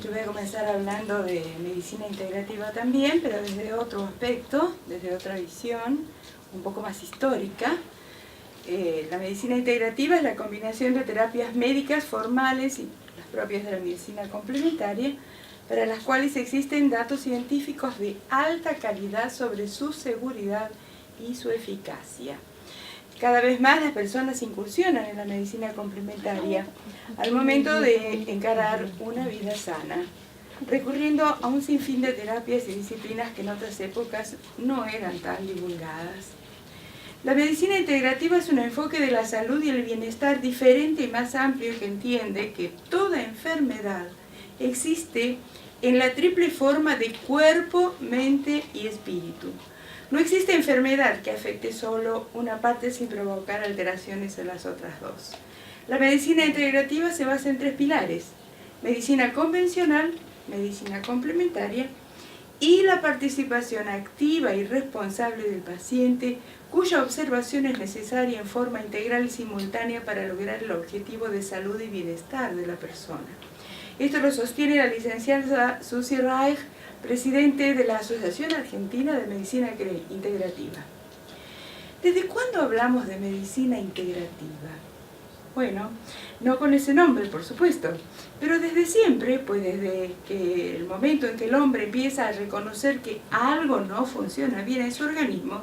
Yo voy a comenzar hablando de medicina integrativa también, pero desde otro aspecto, desde otra visión, un poco más histórica. La medicina integrativa es la combinación de terapias médicas formales y las propias de la medicina complementaria, para las cuales existen datos científicos de alta calidad sobre su seguridad y su eficacia. Cada vez más las personas incursionan en la medicina complementaria al momento de encarar una vida sana, recurriendo a un sinfín de terapias y disciplinas que en otras épocas no eran tan divulgadas. La medicina integrativa es un enfoque de la salud y el bienestar diferente y más amplio que entiende que toda enfermedad existe en la triple forma de cuerpo, mente y espíritu. No existe enfermedad que afecte solo una parte sin provocar alteraciones en las otras dos. La medicina integrativa se basa en tres pilares: medicina convencional, medicina complementaria y la participación activa y responsable del paciente, cuya observación es necesaria en forma integral y simultánea para lograr el objetivo de salud y bienestar de la persona. Esto lo sostiene la licenciada Susi Reich, presidente de la Asociación Argentina de Medicina Integrativa. ¿Desde cuándo hablamos de medicina integrativa? Bueno, no con ese nombre, por supuesto, pero desde siempre, pues desde que el momento en que el hombre empieza a reconocer que algo no funciona bien en su organismo,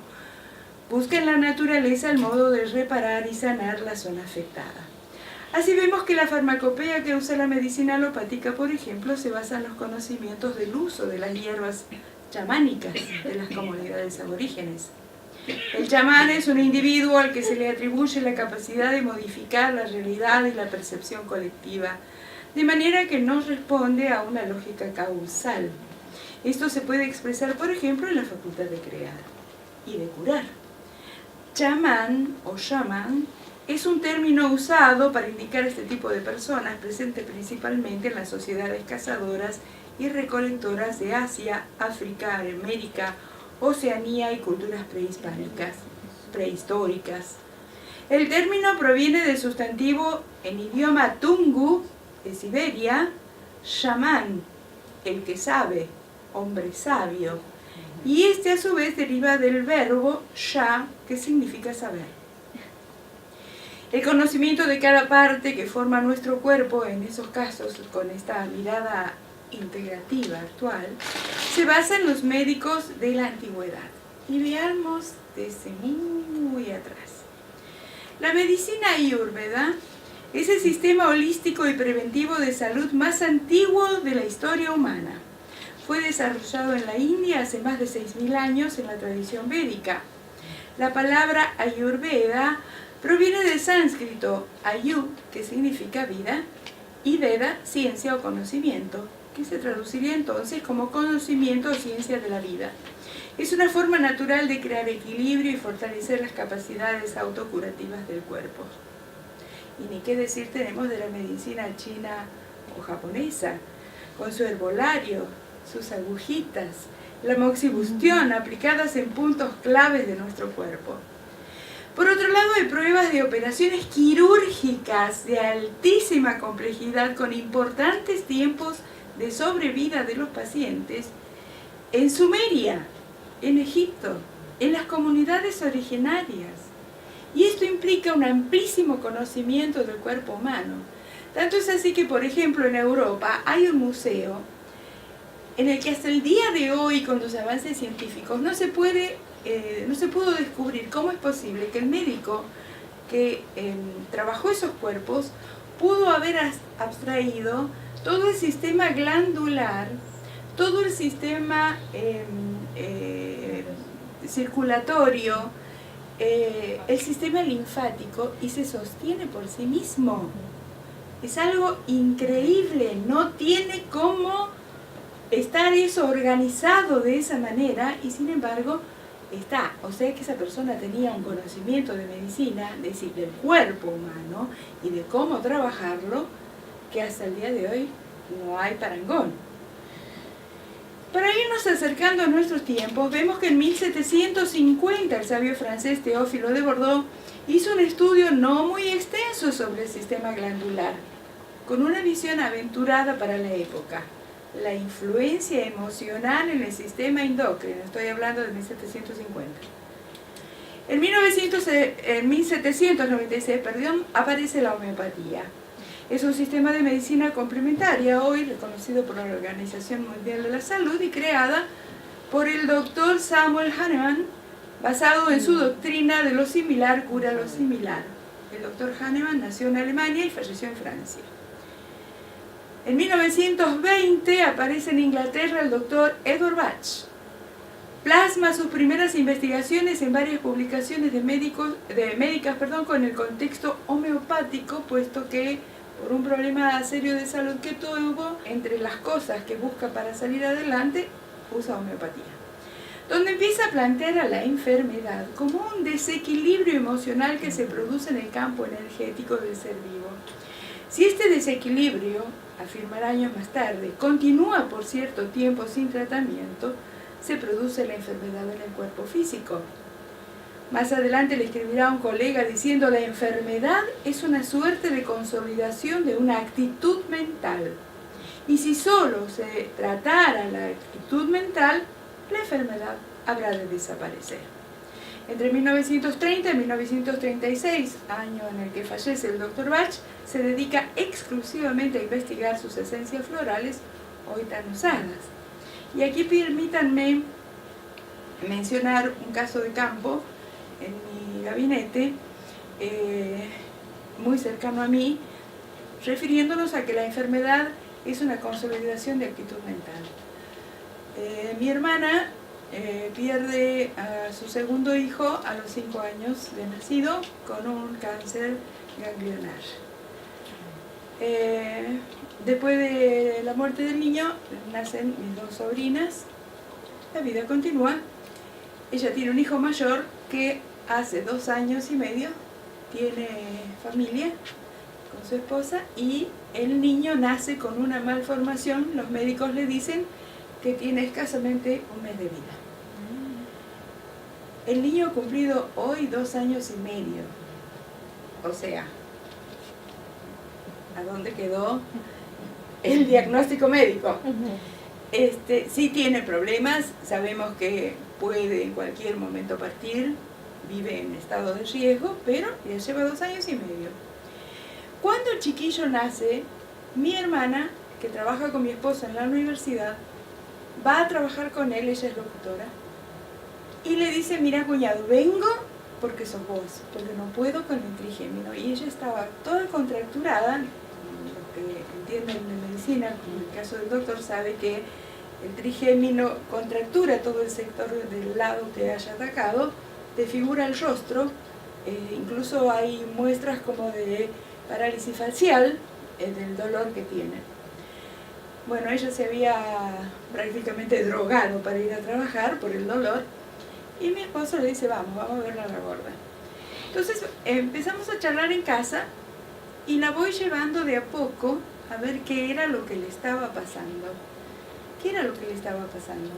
busca en la naturaleza el modo de reparar y sanar la zona afectada. Así vemos que la farmacopea que usa la medicina alopática, por ejemplo, se basa en los conocimientos del uso de las hierbas chamánicas de las comunidades aborígenes. El chamán es un individuo al que se le atribuye la capacidad de modificar la realidad y la percepción colectiva, de manera que no responde a una lógica causal. Esto se puede expresar, por ejemplo, en la facultad de crear y de curar. Chamán o shaman es un término usado para indicar este tipo de personas, presente principalmente en las sociedades cazadoras y recolectoras de Asia, África, América, Oceanía y culturas prehistóricas. El término proviene del sustantivo en idioma tungu de Siberia, shaman, el que sabe, hombre sabio, y este a su vez deriva del verbo sha, que significa saber. El conocimiento de cada parte que forma nuestro cuerpo, en esos casos con esta mirada integrativa actual, se basa en los médicos de la antigüedad. Y veamos desde muy atrás. La medicina ayurveda es el sistema holístico y preventivo de salud más antiguo de la historia humana. Fue desarrollado en la India hace más de 6.000 años en la tradición védica. La palabra ayurveda proviene del sánscrito ayu, que significa vida, y veda, ciencia o conocimiento, que se traduciría entonces como conocimiento o ciencia de la vida. Es una forma natural de crear equilibrio y fortalecer las capacidades autocurativas del cuerpo. Y ni qué decir tenemos de la medicina china o japonesa, con su herbolario, sus agujitas, la moxibustión aplicadas en puntos claves de nuestro cuerpo. Por otro lado, hay pruebas de operaciones quirúrgicas de altísima complejidad con importantes tiempos de sobrevida de los pacientes en Sumeria, en Egipto, en las comunidades originarias. Y esto implica un amplísimo conocimiento del cuerpo humano. Tanto es así que, por ejemplo, en Europa hay un museo en el que hasta el día de hoy, con los avances científicos, no se pudo descubrir cómo es posible que el médico que trabajó esos cuerpos pudo haber abstraído todo el sistema glandular, todo el sistema circulatorio, el sistema linfático, y se sostiene por sí mismo. Es algo increíble, no tiene cómo estar eso organizado de esa manera, y sin embargo está. O sea que esa persona tenía un conocimiento de medicina, es decir, del cuerpo humano y de cómo trabajarlo, que hasta el día de hoy no hay parangón. Para irnos acercando a nuestros tiempos, vemos que en 1750 el sabio francés Théophile de Bordeaux hizo un estudio no muy extenso sobre el sistema glandular, con una visión aventurada para la época. la influencia emocional en el sistema endocrino. Estoy hablando de 1750. En 1796, aparece la homeopatía. Es un sistema de medicina complementaria hoy reconocido por la Organización Mundial de la Salud y creada por el doctor Samuel Hahnemann, basado en su doctrina de lo similar cura lo similar. El doctor Hahnemann nació en Alemania y falleció en Francia. En 1920 aparece en Inglaterra el doctor Edward Bach. Plasma sus primeras investigaciones en varias publicaciones de médicas con el contexto homeopático, puesto que por un problema serio de salud que tuvo, entre las cosas que busca para salir adelante, usa homeopatía. Donde empieza a plantear a la enfermedad como un desequilibrio emocional que se produce en el campo energético del ser vivo. Si este desequilibrio, afirmará años más tarde, continúa por cierto tiempo sin tratamiento, se produce la enfermedad en el cuerpo físico. Más adelante le escribirá a un colega diciendo: la enfermedad es una suerte de consolidación de una actitud mental. Y si solo se tratara la actitud mental, la enfermedad habrá de desaparecer. Entre 1930 y 1936, año en el que fallece el Dr. Bach, se dedica exclusivamente a investigar sus esencias florales hoy tan usadas. Y aquí permítanme mencionar un caso de campo en mi gabinete, muy cercano a mí, refiriéndonos a que la enfermedad es una consolidación de actitud mental. Mi hermana pierde a su segundo hijo a los 5 años de nacido con un cáncer ganglionar. Después de la muerte del niño nacen mis 2 sobrinas, la vida continúa. Ella tiene un hijo mayor que hace 2 años y medio tiene familia con su esposa y el niño nace con una malformación. Los médicos le dicen que tiene escasamente un mes de vida. El niño ha cumplido hoy 2 años y medio. O sea, ¿a dónde quedó el diagnóstico médico? Sí tiene problemas, sabemos que puede en cualquier momento partir, vive en estado de riesgo, pero ya lleva 2 años y medio. Cuando el chiquillo nace, mi hermana, que trabaja con mi esposo en la universidad, va a trabajar con él, ella es locutora, y le dice: mira cuñado, vengo porque sos vos, porque no puedo con el trigémino. Y ella estaba toda contracturada. Los que entienden de medicina, como en el caso del doctor, sabe que el trigémino contractura todo el sector del lado que haya atacado, desfigura el rostro, incluso hay muestras como de parálisis facial del dolor que tiene. Bueno, ella se había prácticamente drogado para ir a trabajar por el dolor y mi esposo le dice: vamos a verla a la gorda. Entonces empezamos a charlar en casa y la voy llevando de a poco a ver qué era lo que le estaba pasando. ¿Qué era lo que le estaba pasando?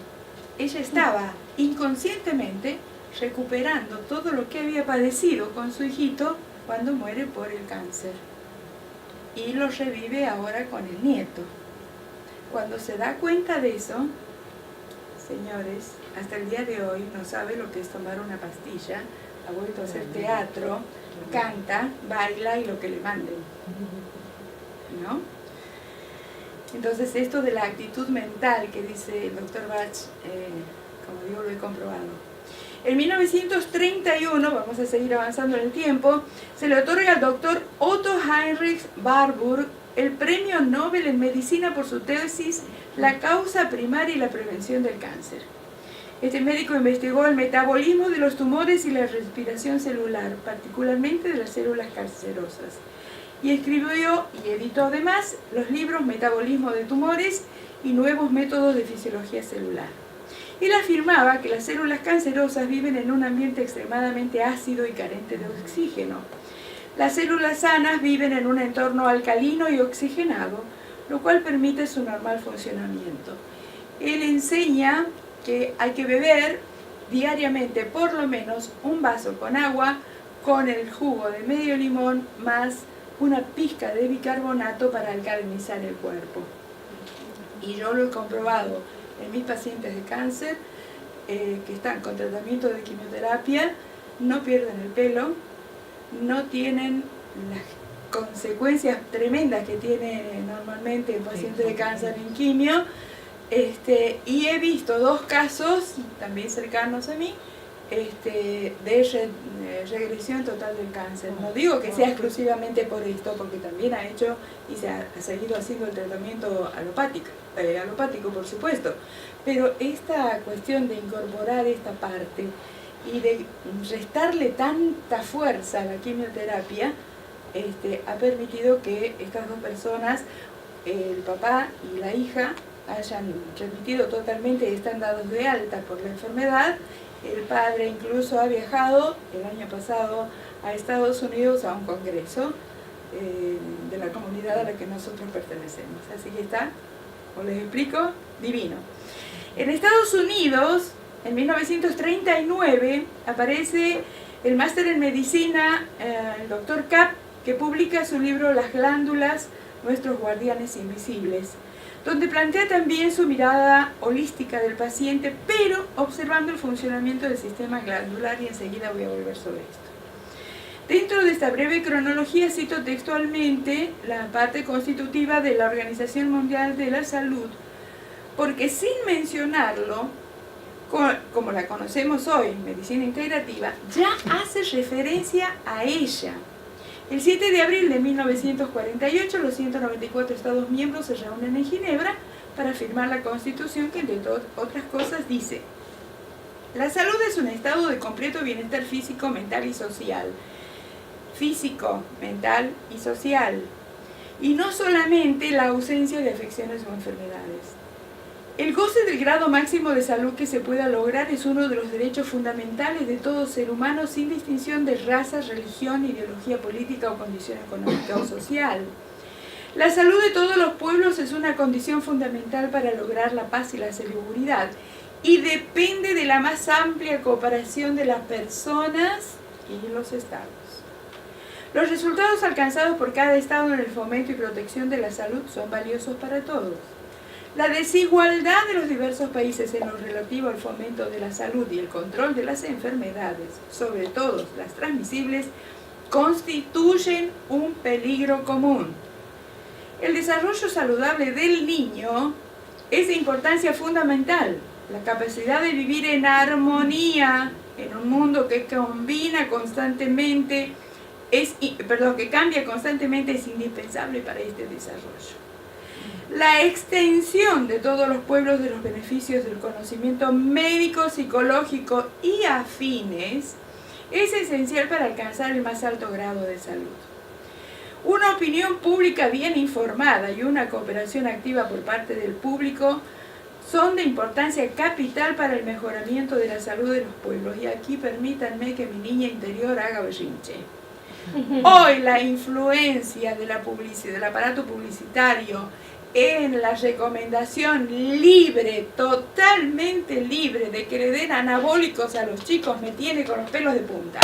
Ella estaba inconscientemente recuperando todo lo que había padecido con su hijito cuando muere por el cáncer. Y lo revive ahora con el nieto. Cuando se da cuenta de eso, señores, hasta el día de hoy no sabe lo que es tomar una pastilla, ha vuelto a hacer teatro, canta, baila y lo que le manden, ¿no? Entonces esto de la actitud mental que dice el doctor Bach, como digo, lo he comprobado. En 1931, vamos a seguir avanzando en el tiempo, se le otorga al doctor Otto Heinrich Warburg el Premio Nobel en Medicina por su tesis La causa primaria y la prevención del cáncer. Este médico investigó el metabolismo de los tumores y la respiración celular, particularmente de las células cancerosas. Y escribió y editó además los libros Metabolismo de tumores y Nuevos métodos de fisiología celular. Él afirmaba que las células cancerosas viven en un ambiente extremadamente ácido y carente de oxígeno. Las células sanas viven en un entorno alcalino y oxigenado, lo cual permite su normal funcionamiento. Él enseña que hay que beber diariamente por lo menos un vaso con agua, con el jugo de medio limón, más una pizca de bicarbonato para alcalinizar el cuerpo. y yo lo he comprobado en mis pacientes de cáncer, que están con tratamiento de quimioterapia, no pierden el pelo, no tienen las consecuencias tremendas que tiene normalmente un paciente de cáncer en quimio, y he visto 2 casos, también cercanos a mí, de regresión total del cáncer. No digo que sea exclusivamente por esto, porque también ha hecho y se ha seguido haciendo el tratamiento alopático, por supuesto, pero esta cuestión de incorporar esta parte y de restarle tanta fuerza a la quimioterapia ha permitido que estas 2 personas, el papá y la hija, hayan remitido totalmente y están dados de alta por la enfermedad. El padre incluso ha viajado el año pasado a Estados Unidos a un congreso de la comunidad a la que nosotros pertenecemos. Así que está, os les explico, divino. En Estados Unidos, en 1939, aparece el máster en medicina, el Dr. Kapp, que publica su libro Las glándulas, nuestros guardianes invisibles, donde plantea también su mirada holística del paciente, pero observando el funcionamiento del sistema glandular, y enseguida voy a volver sobre esto. Dentro de esta breve cronología cito textualmente la parte constitutiva de la Organización Mundial de la Salud, porque sin mencionarlo, como la conocemos hoy, medicina integrativa, ya hace referencia a ella. El 7 de abril de 1948, los 194 Estados miembros se reúnen en Ginebra para firmar la Constitución que, entre otras cosas, dice: la salud es un estado de completo bienestar físico, mental y social. Físico, mental y social. Y no solamente la ausencia de afecciones o enfermedades. El goce del grado máximo de salud que se pueda lograr es uno de los derechos fundamentales de todo ser humano, sin distinción de raza, religión, ideología política o condición económica o social. La salud de todos los pueblos es una condición fundamental para lograr la paz y la seguridad, y depende de la más amplia cooperación de las personas y los estados. Los resultados alcanzados por cada estado en el fomento y protección de la salud son valiosos para todos. La desigualdad de los diversos países en lo relativo al fomento de la salud y el control de las enfermedades, sobre todo las transmisibles, constituyen un peligro común. El desarrollo saludable del niño es de importancia fundamental. La capacidad de vivir en armonía en un mundo que cambia constantemente es indispensable para este desarrollo. La extensión de todos los pueblos de los beneficios del conocimiento médico, psicológico y afines es esencial para alcanzar el más alto grado de salud. Una opinión pública bien informada y una cooperación activa por parte del público son de importancia capital para el mejoramiento de la salud de los pueblos. Y aquí permítanme que mi niña interior haga berrinche. Hoy la influencia de la publicidad, del aparato publicitario, en la recomendación libre, totalmente libre, de que le den anabólicos a los chicos, me tiene con los pelos de punta.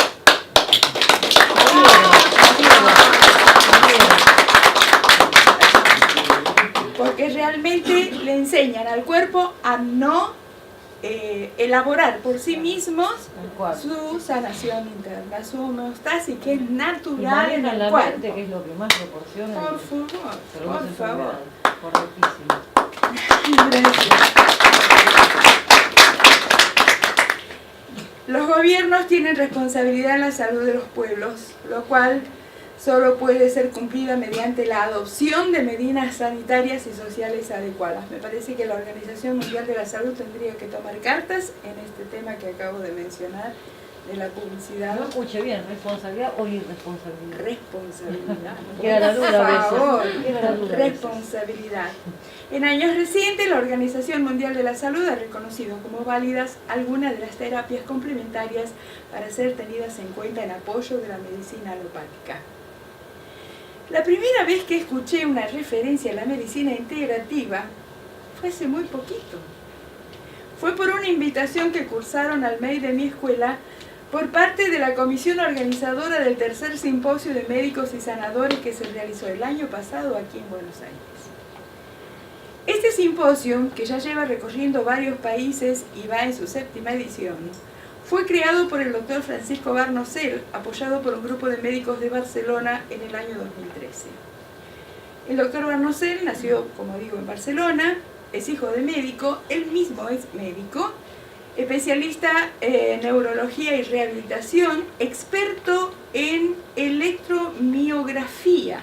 Porque realmente le enseñan al cuerpo a no elaborar por sí mismos su sanación interna, su homeostasis, que es natural en el cuerpo. Que es lo que más proporciona. Por favor. Correctísimo. Gracias. Los gobiernos tienen responsabilidad en la salud de los pueblos, lo cual solo puede ser cumplida mediante la adopción de medidas sanitarias y sociales adecuadas. Me parece que la Organización Mundial de la Salud tendría que tomar cartas en este tema que acabo de mencionar, de la publicidad. No escuche bien, ¿responsabilidad o irresponsabilidad? Responsabilidad. Queda la duda a Por favor, veces. Queda la duda a veces. responsabilidad. En años recientes, la Organización Mundial de la Salud ha reconocido como válidas algunas de las terapias complementarias para ser tenidas en cuenta en apoyo de la medicina alopática. La primera vez que escuché una referencia a la medicina integrativa fue hace muy poquito. Fue por una invitación que cursaron al MEI de mi escuela por parte de la comisión organizadora del tercer simposio de médicos y sanadores que se realizó el año pasado aquí en Buenos Aires. Este simposio, que ya lleva recorriendo varios países y va en su 7ª edición, fue creado por el doctor Francisco Barnosel, apoyado por un grupo de médicos de Barcelona en el año 2013. El doctor Barnosel nació, como digo, en Barcelona, es hijo de médico, él mismo es médico, especialista en neurología y rehabilitación, experto en electromiografía,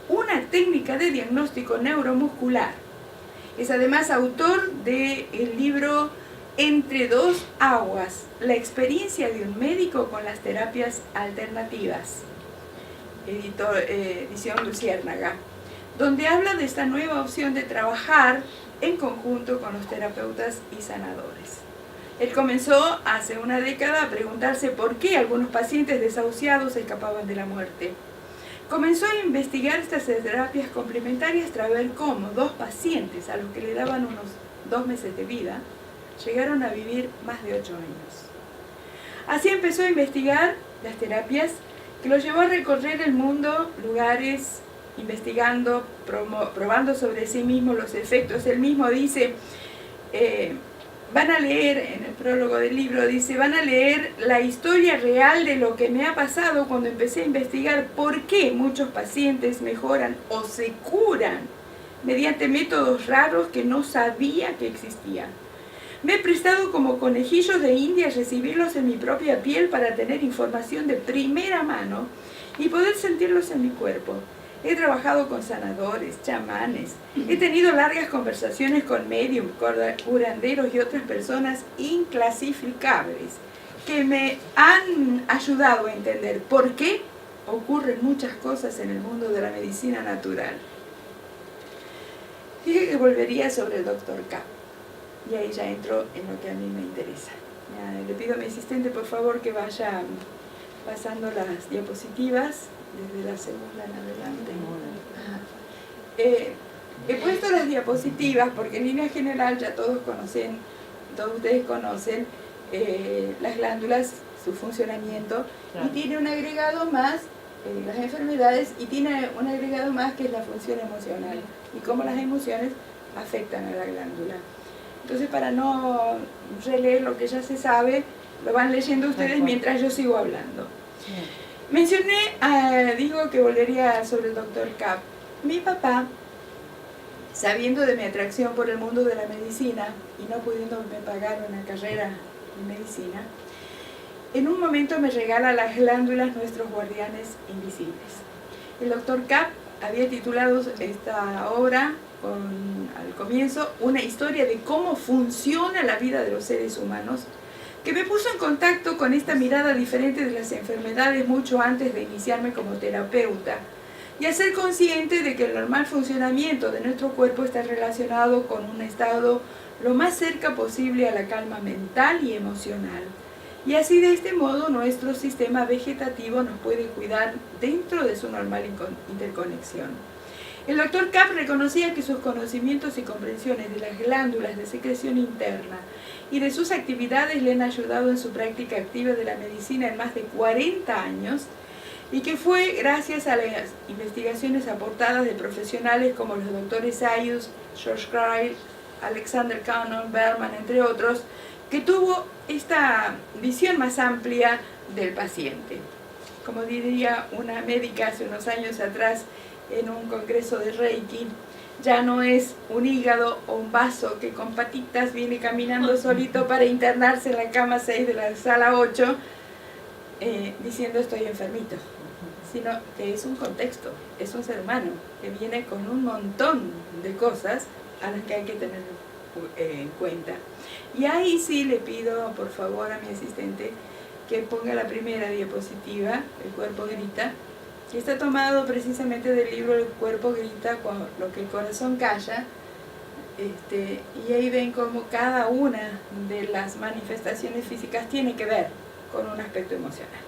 una técnica de diagnóstico neuromuscular. Es además autor del libro Entre dos aguas, la experiencia de un médico con las terapias alternativas, edición Luciérnaga, donde habla de esta nueva opción de trabajar en conjunto con los terapeutas y sanadores. Él comenzó hace una década a preguntarse por qué algunos pacientes desahuciados escapaban de la muerte. Comenzó a investigar estas terapias complementarias tras ver cómo 2 pacientes a los que le daban unos 2 meses de vida llegaron a vivir más de 8 años. Así empezó a investigar las terapias que lo llevó a recorrer el mundo, lugares, investigando, probando sobre sí mismo los efectos. Él mismo dice, van a leer, en el prólogo del libro, dice, van a leer la historia real de lo que me ha pasado cuando empecé a investigar por qué muchos pacientes mejoran o se curan mediante métodos raros que no sabía que existían. Me he prestado como conejillos de India a recibirlos en mi propia piel para tener información de primera mano y poder sentirlos en mi cuerpo. He trabajado con sanadores, chamanes, he tenido largas conversaciones con médiums, curanderos y otras personas inclasificables que me han ayudado a entender por qué ocurren muchas cosas en el mundo de la medicina natural. Dije que volvería sobre el Dr. K. Y ahí ya entro en lo que a mí me interesa. Le pido a mi asistente, por favor, que vaya pasando las diapositivas desde la segunda en adelante. He puesto las diapositivas porque en línea general ya todos ustedes conocen las glándulas, su funcionamiento, claro. Y tiene un agregado más, las enfermedades, y tiene un agregado más que es la función emocional y cómo las emociones afectan a la glándula. Entonces, para no releer lo que ya se sabe, lo van leyendo ustedes mientras yo sigo hablando. Sí. Mencioné, digo que volvería sobre el Dr. K. Mi papá, sabiendo de mi atracción por el mundo de la medicina y no pudiéndome pagar una carrera de medicina, en un momento me regala las glándulas, nuestros guardianes invisibles. El Dr. K había titulado esta obra al comienzo, una historia de cómo funciona la vida de los seres humanos, que me puso en contacto con esta mirada diferente de las enfermedades mucho antes de iniciarme como terapeuta, y a ser consciente de que el normal funcionamiento de nuestro cuerpo está relacionado con un estado lo más cerca posible a la calma mental y emocional. Y así, de este modo, nuestro sistema vegetativo nos puede cuidar dentro de su normal interconexión. El Dr. K reconocía que sus conocimientos y comprensiones de las glándulas de secreción interna y de sus actividades le han ayudado en su práctica activa de la medicina en más de 40 años, y que fue gracias a las investigaciones aportadas de profesionales como los doctores Ayus, George Crile, Alexander Cannon, Berman, entre otros, que tuvo esta visión más amplia del paciente. Como diría una médica hace unos años atrás en un congreso de Reiki, ya no es un hígado o un vaso que con patitas viene caminando solito para internarse en la cama 6 de la sala 8 diciendo estoy enfermito, sino que es un contexto, es un ser humano que viene con un montón de cosas a las que hay que tener en cuenta. Y ahí sí le pido por favor a mi asistente que ponga la primera diapositiva, El cuerpo grita, que está tomado precisamente del libro El cuerpo grita, lo que el corazón calla, y ahí ven cómo cada una de las manifestaciones físicas tiene que ver con un aspecto emocional.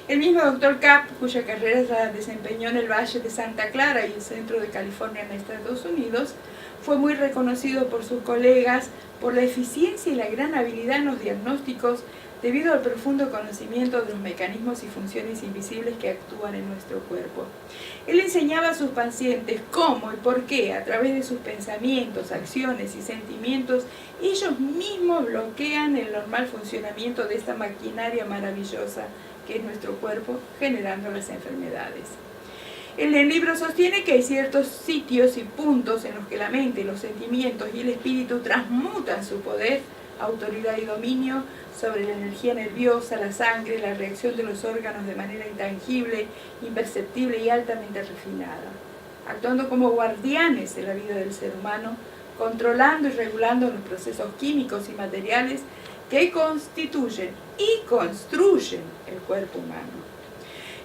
El mismo Dr. K, cuya carrera la desempeñó en el Valle de Santa Clara y el centro de California en Estados Unidos, fue muy reconocido por sus colegas por la eficiencia y la gran habilidad en los diagnósticos debido al profundo conocimiento de los mecanismos y funciones invisibles que actúan en nuestro cuerpo. Él enseñaba a sus pacientes cómo y por qué, a través de sus pensamientos, acciones y sentimientos, ellos mismos bloquean el normal funcionamiento de esta maquinaria maravillosa que es nuestro cuerpo, generando las enfermedades. En el libro sostiene que hay ciertos sitios y puntos en los que la mente, los sentimientos y el espíritu transmutan su poder, autoridad y dominio sobre la energía nerviosa, la sangre, la reacción de los órganos de manera intangible, imperceptible y altamente refinada, actuando como guardianes de la vida del ser humano, controlando y regulando los procesos químicos y materiales que constituyen y construyen el cuerpo humano.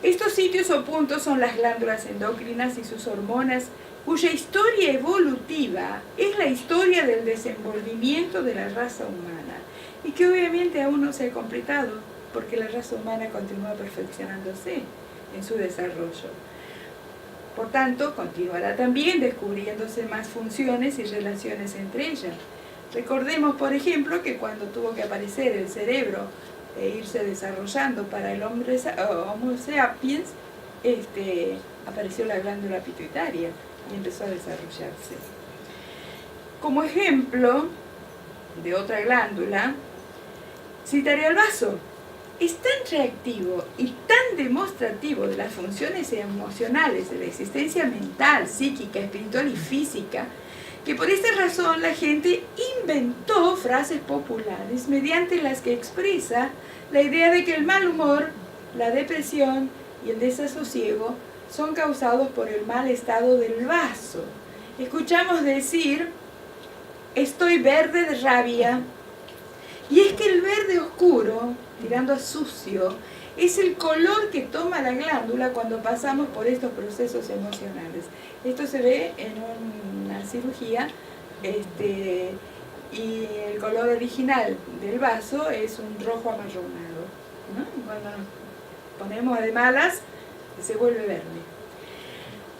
Estos sitios o puntos son las glándulas endocrinas y sus hormonas, cuya historia evolutiva es la historia del desenvolvimiento de la raza humana y que obviamente aún no se ha completado porque la raza humana continúa perfeccionándose en su desarrollo. Por tanto, continuará también descubriéndose más funciones y relaciones entre ellas. Recordemos, por ejemplo, que cuando tuvo que aparecer el cerebro e irse desarrollando para el hombre Homo sapiens, apareció la glándula pituitaria y empezó a desarrollarse. Como ejemplo de otra glándula, citaré al vaso. Es tan reactivo y tan demostrativo de las funciones emocionales de la existencia mental, psíquica, espiritual y física, que por esta razón la gente inventó frases populares mediante las que expresa la idea de que el mal humor, la depresión y el desasosiego son causados por el mal estado del vaso. Escuchamos decir, estoy verde de rabia, y es que el verde oscuro, tirando a sucio, es el color que toma la glándula cuando pasamos por estos procesos emocionales. Esto se ve en una cirugía y el color original del vaso es un rojo amarronado, ¿no? Cuando nos ponemos de malas, se vuelve verde.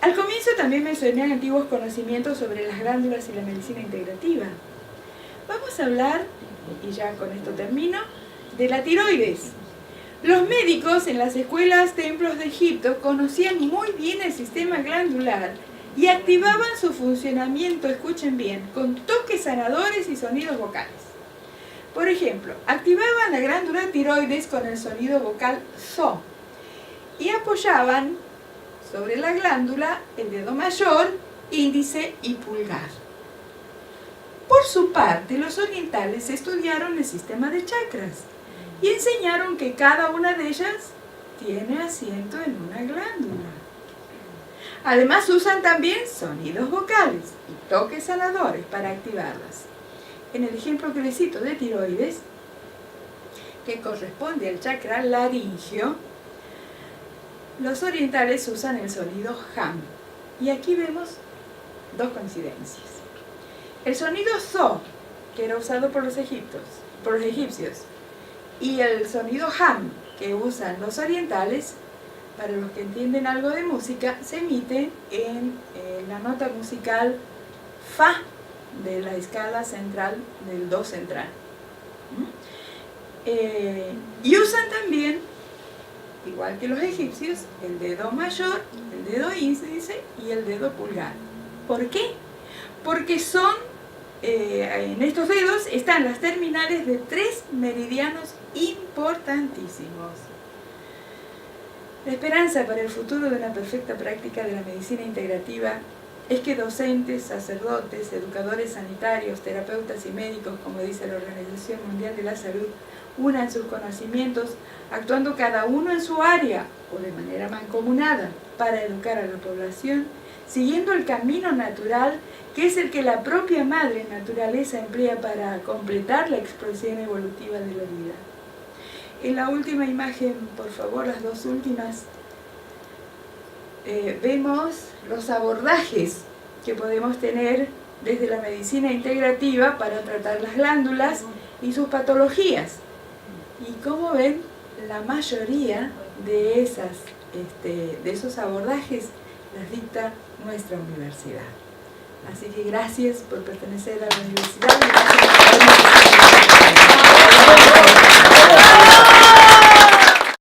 Al comienzo también mencioné antiguos conocimientos sobre las glándulas y la medicina integrativa. Vamos a hablar, y ya con esto termino, de la tiroides. Los médicos en las escuelas templos de Egipto conocían muy bien el sistema glandular y activaban su funcionamiento, escuchen bien, con toques sanadores y sonidos vocales. Por ejemplo, activaban la glándula tiroides con el sonido vocal so y apoyaban sobre la glándula el dedo mayor, índice y pulgar. Por su parte, los orientales estudiaron el sistema de chakras y enseñaron que cada una de ellas tiene asiento en una glándula. Además usan también sonidos vocales y toques sanadores para activarlas. En el ejemplo que les cito de tiroides, que corresponde al chakra laringio, los orientales usan el sonido ham. Y aquí vemos dos coincidencias. El sonido so, que era usado por los egipcios, y el sonido ham, que usan los orientales, para los que entienden algo de música, se emite en la nota musical fa de la escala central del do central. Y usan también, igual que los egipcios, el dedo mayor, el dedo índice y el dedo pulgar. ¿Por qué? Porque en estos dedos están las terminales de 3 meridianos importantísimos. La esperanza para el futuro de una perfecta práctica de la medicina integrativa es que docentes, sacerdotes, educadores sanitarios, terapeutas y médicos, como dice la Organización Mundial de la Salud, unan sus conocimientos, actuando cada uno en su área o de manera mancomunada para educar a la población, siguiendo el camino natural que es el que la propia madre naturaleza emplea para completar la expresión evolutiva de la vida. En la última imagen, por favor, las dos últimas, vemos los abordajes que podemos tener desde la medicina integrativa para tratar las glándulas y sus patologías. Y como ven, la mayoría de esos abordajes las dicta nuestra universidad. Así que gracias por pertenecer a la universidad. Y gracias por